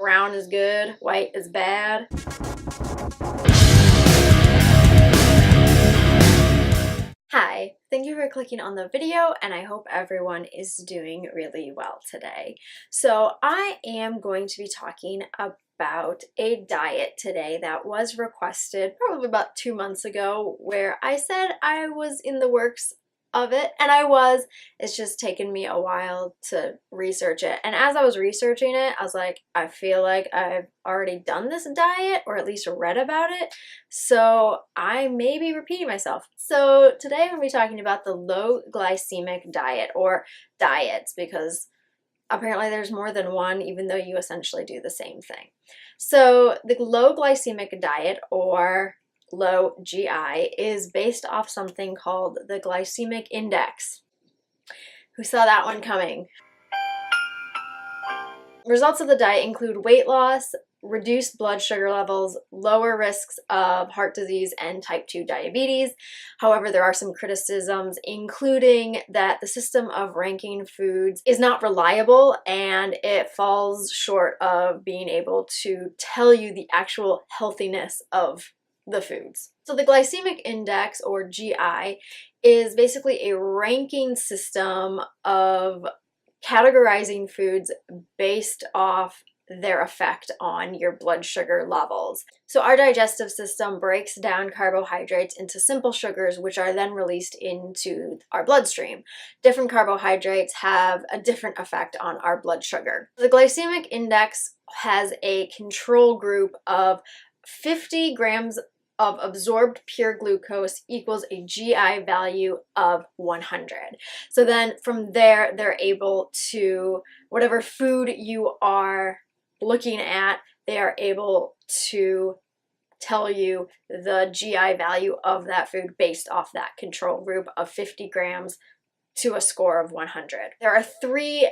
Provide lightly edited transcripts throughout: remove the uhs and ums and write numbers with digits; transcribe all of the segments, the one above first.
Brown is good, white is bad. Hi, thank you for clicking on the video, and I hope everyone is doing really well today. So I am going to be talking about a diet today that was requested probably about 2 months ago, where I said I was in the works of it, and I was. It's just taken me a while to research it, and as I was researching it, I was like, I feel like I've already done this diet, or at least read about it, so I may be repeating myself. So today I'm going to be talking about the low glycemic diet, or diets, because apparently there's more than one, even though you essentially do the same thing. So the low glycemic diet, or low GI, is based off something called the glycemic index. Who saw that one coming? Results of the diet include weight loss, reduced blood sugar levels, lower risks of heart disease and type 2 diabetes. However, there are some criticisms, including that the system of ranking foods is not reliable and it falls short of being able to tell you the actual healthiness of the foods. So the glycemic index, or GI, is basically a ranking system of categorizing foods based off their effect on your blood sugar levels. So our digestive system breaks down carbohydrates into simple sugars, which are then released into our bloodstream. Different carbohydrates have a different effect on our blood sugar. The glycemic index has a control group of 50 grams of absorbed pure glucose equals a GI value of 100. So then from there, they're able to, whatever food you are looking at, they are able to tell you the GI value of that food based off that control group of 50 grams to a score of 100. There are 3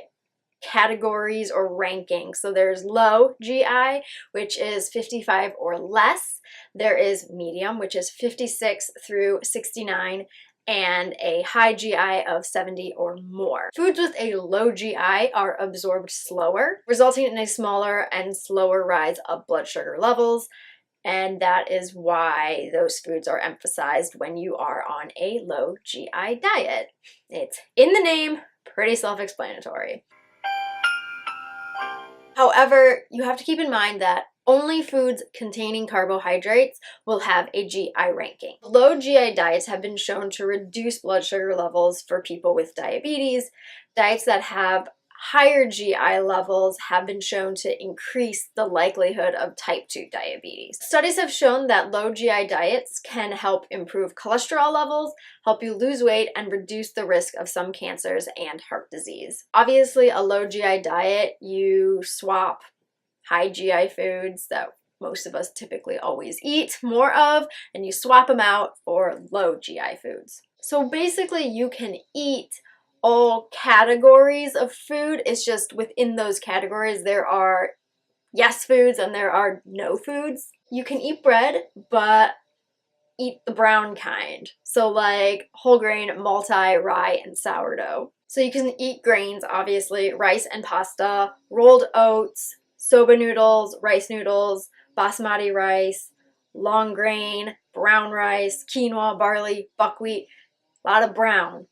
categories or rankings. So there's low GI, which is 55 or less. There is medium, which is 56 through 69, and a high GI of 70 or more. Foods with a low GI are absorbed slower, resulting in a smaller and slower rise of blood sugar levels, and that is why those foods are emphasized when you are on a low GI diet. It's in the name, pretty self-explanatory. However, you have to keep in mind that only foods containing carbohydrates will have a GI ranking. Low GI diets have been shown to reduce blood sugar levels for people with diabetes. Diets that have higher GI levels have been shown to increase the likelihood of type 2 diabetes. Studies have shown that low GI diets can help improve cholesterol levels, help you lose weight, and reduce the risk of some cancers and heart disease. Obviously, a low GI diet, you swap high GI foods that most of us typically always eat more of, and you swap them out for low GI foods. So basically, you can eat all categories of food. It's just within those categories there are yes foods and there are no foods. You can eat bread, but eat the brown kind. So like whole grain, multi, rye, and sourdough. So you can eat grains, obviously, rice and pasta, rolled oats, soba noodles, rice noodles, basmati rice, long grain, brown rice, quinoa, barley, buckwheat, a lot of brown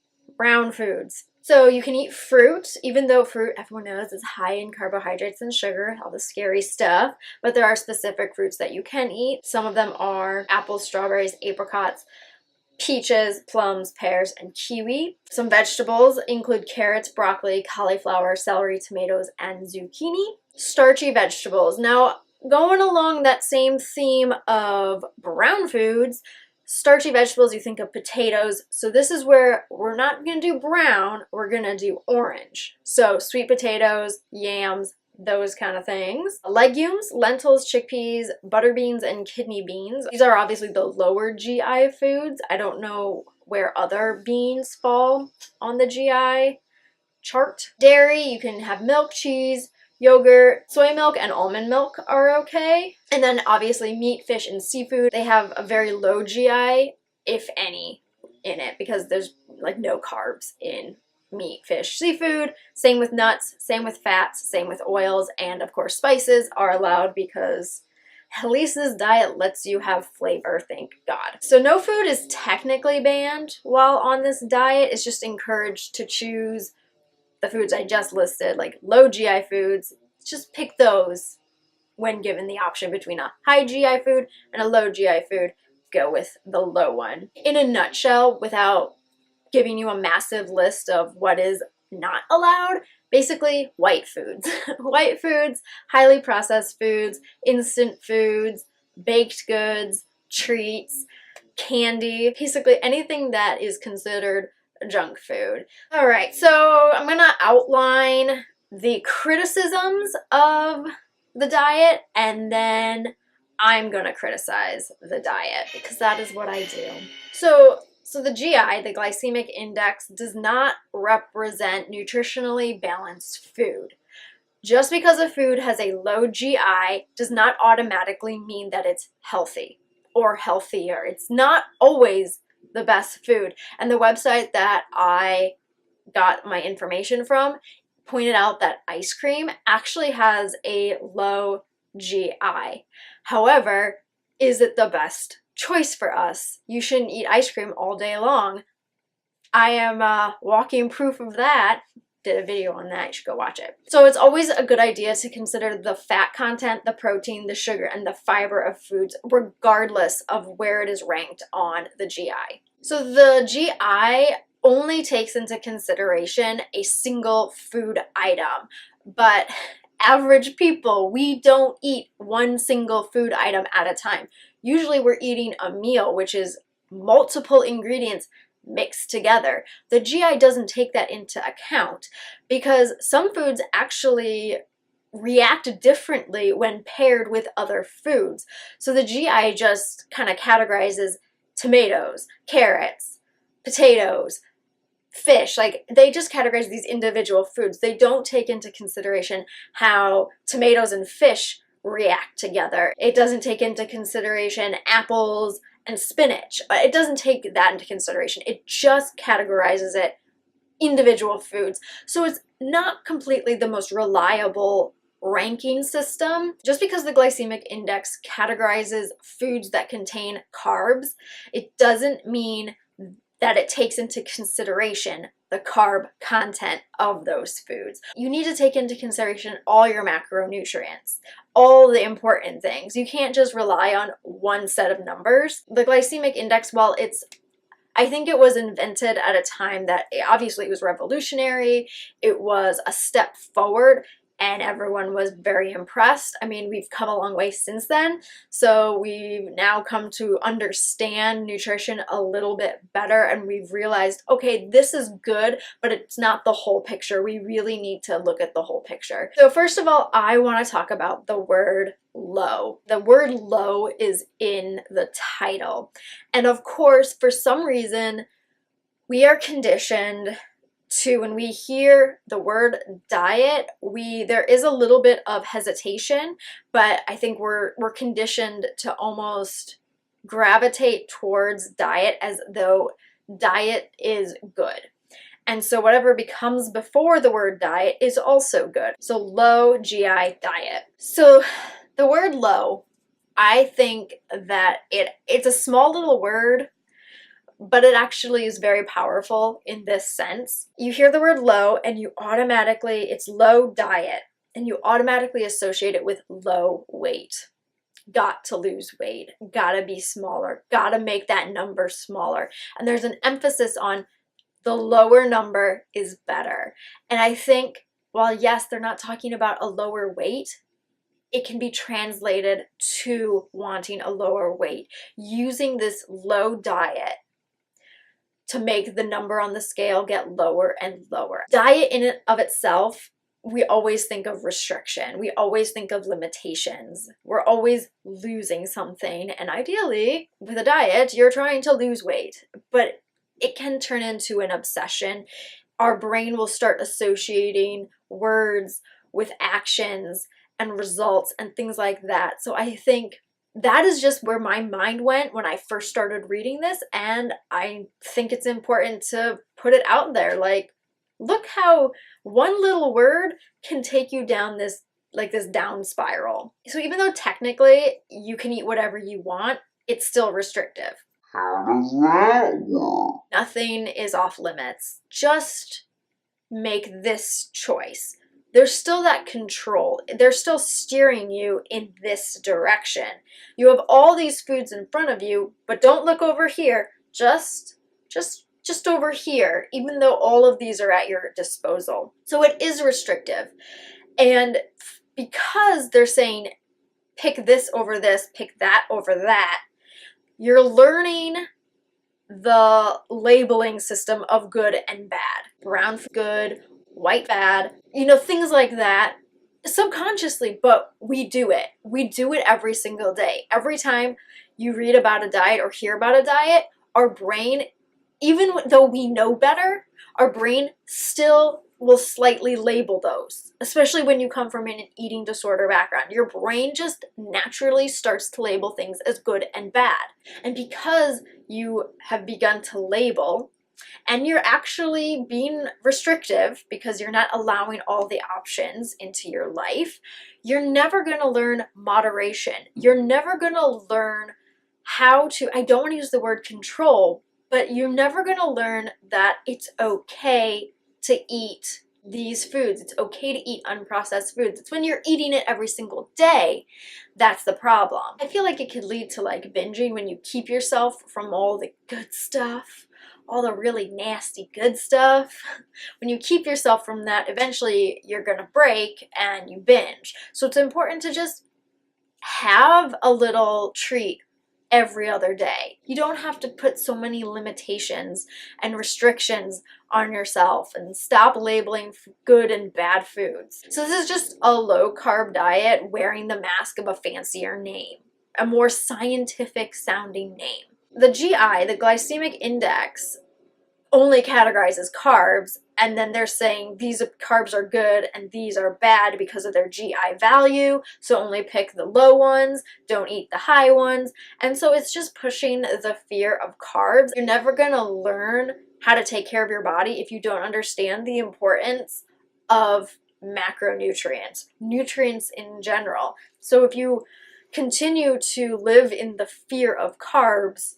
foods. So you can eat fruit, even though fruit, everyone knows, is high in carbohydrates and sugar, all the scary stuff, but there are specific fruits that you can eat. Some of them are apples, strawberries, apricots, peaches, plums, pears, and kiwi. Some vegetables include carrots, broccoli, cauliflower, celery, tomatoes, and zucchini. Starchy vegetables. Now, going along that same theme of brown foods, starchy vegetables, you think of potatoes. So this is where we're not going to do brown, we're going to do orange. So sweet potatoes, yams, those kind of things. Legumes, lentils, chickpeas, butter beans, and kidney beans. These are obviously the lower GI foods. I don't know where other beans fall on the GI chart. Dairy, you can have milk, cheese, yogurt, soy milk, and almond milk are okay. And then obviously meat, fish, and seafood, they have a very low GI, if any, in it, because there's like no carbs in meat, fish, seafood. Same with nuts, same with fats, same with oils, and of course spices are allowed because at least this diet lets you have flavor, thank God. So no food is technically banned while on this diet. It's just encouraged to choose the foods I just listed, like low GI foods. Just pick those when given the option between a high GI food and a low GI food. Go with the low one. In a nutshell, without giving you a massive list of what is not allowed, basically white foods. White foods, highly processed foods, instant foods, baked goods, treats, candy, basically anything that is considered junk food. All right, so I'm gonna outline the criticisms of the diet, and then I'm gonna criticize the diet because that is what I do. So the GI, the glycemic index, does not represent nutritionally balanced food. Just because a food has a low GI does not automatically mean that it's healthy or healthier. It's not always the best food. And the website that I got my information from pointed out that ice cream actually has a low GI. However, is it the best choice for us? You shouldn't eat ice cream all day long. I am walking proof of that. Did a video on that, you should go watch it. So it's always a good idea to consider the fat content, the protein, the sugar, and the fiber of foods, regardless of where it is ranked on the GI. So the GI only takes into consideration a single food item, but average people, we don't eat one single food item at a time. Usually we're eating a meal, which is multiple ingredients mixed together. The GI doesn't take that into account because some foods actually react differently when paired with other foods. So the GI just kind of categorizes tomatoes, carrots, potatoes, fish. Like, they just categorize these individual foods. They don't take into consideration how tomatoes and fish react together. It doesn't take into consideration apples and spinach. It doesn't take that into consideration. It just categorizes it individual foods. So it's not completely the most reliable ranking system. Just because the glycemic index categorizes foods that contain carbs, it doesn't mean that it takes into consideration the carb content of those foods. You need to take into consideration all your macronutrients, all the important things. You can't just rely on one set of numbers. The glycemic index, while I think it was invented at a time that obviously it was revolutionary, it was a step forward, and everyone was very impressed. I mean, we've come a long way since then, so we've now come to understand nutrition a little bit better, and we've realized, okay, this is good, but it's not the whole picture. We really need to look at the whole picture. So first of all, I want to talk about the word low. The word low is in the title, and of course, for some reason, we are conditioned to, when we hear the word diet, there is a little bit of hesitation, but I think we're conditioned to almost gravitate towards diet as though diet is good. And so whatever becomes before the word diet is also good. So low GI diet. So the word low, I think that it's a small little word, but it actually is very powerful in this sense. You hear the word low and it's low diet, and you automatically associate it with low weight. Got to lose weight, gotta be smaller, gotta make that number smaller. And there's an emphasis on the lower number is better. And I think, while yes, they're not talking about a lower weight, it can be translated to wanting a lower weight, using this low diet to make the number on the scale get lower and lower. Diet in and of itself, we always think of restriction. We always think of limitations. We're always losing something. And ideally, with a diet, you're trying to lose weight. But it can turn into an obsession. Our brain will start associating words with actions and results and things like that. So I think that is just where my mind went when I first started reading this, and I think it's important to put it out there. Like, Look how one little word can take you down this down spiral. So even though technically you can eat whatever you want, it's still restrictive. How does that work? Nothing is off limits. Just make this choice. There's still that control. They're still steering you in this direction. You have all these foods in front of you, but don't look over here. Just over here, even though all of these are at your disposal. So it is restrictive. And because they're saying pick this over this, pick that over that, you're learning the labeling system of good and bad. Brown good, white bad, things like that subconsciously, but we do it. We do it every single day. Every time you read about a diet or hear about a diet, our brain, even though we know better, our brain still will slightly label those, especially when you come from an eating disorder background. Your brain just naturally starts to label things as good and bad. And because you have begun to label, and you're actually being restrictive because you're not allowing all the options into your life, you're never going to learn moderation. You're never going to learn how to, I don't want to use the word control, but you're never going to learn that it's okay to eat these foods. It's okay to eat unprocessed foods. It's when you're eating it every single day that's the problem. I feel like it could lead to like binging when you keep yourself from all the good stuff, all the really nasty good stuff. When you keep yourself from that, eventually you're gonna break and you binge. So it's important to just have a little treat every other day. You don't have to put so many limitations and restrictions on yourself, and stop labeling good and bad foods. So this is just a low carb diet wearing the mask of a fancier name, a more scientific sounding name. The GI, the glycemic index, only categorizes carbs, and then they're saying these carbs are good and these are bad because of their GI value, so only pick the low ones, don't eat the high ones. And so it's just pushing the fear of carbs. You're never gonna learn how to take care of your body if you don't understand the importance of macronutrients, nutrients in general. So if you continue to live in the fear of carbs,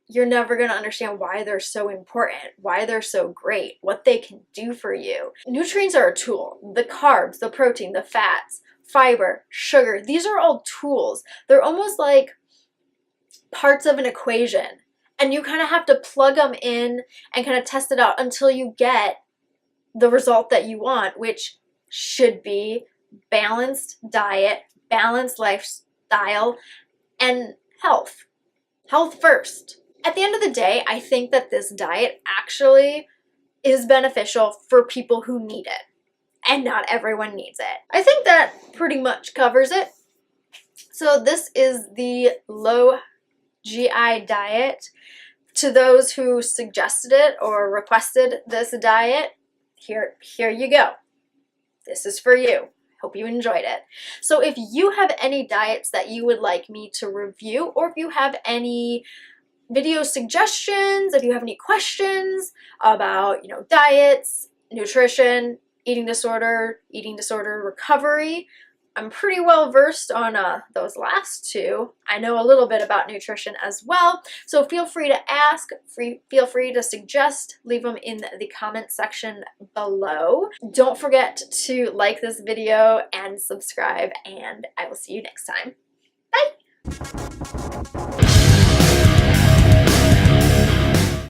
you're never going to understand why they're so important, why they're so great, what they can do for you. Nutrients are a tool. The carbs, the protein, the fats, fiber, sugar, these are all tools. They're almost like parts of an equation, and you kind of have to plug them in and kind of test it out until you get the result that you want, which should be balanced diet, balanced lifestyle, and health. Health first. At the end of the day, I think that this diet actually is beneficial for people who need it, and not everyone needs it. I think that pretty much covers it. So this is the low GI diet. To those who suggested it or requested this diet, here you go. This is for you. Hope you enjoyed it. So if you have any diets that you would like me to review, or if you have any video suggestions, if you have any questions about, diets, nutrition, eating disorder recovery, I'm pretty well versed on those last two. I know a little bit about nutrition as well, so feel free to ask, feel free to suggest, leave them in the comment section below. Don't forget to like this video and subscribe, and I will see you next time. Bye!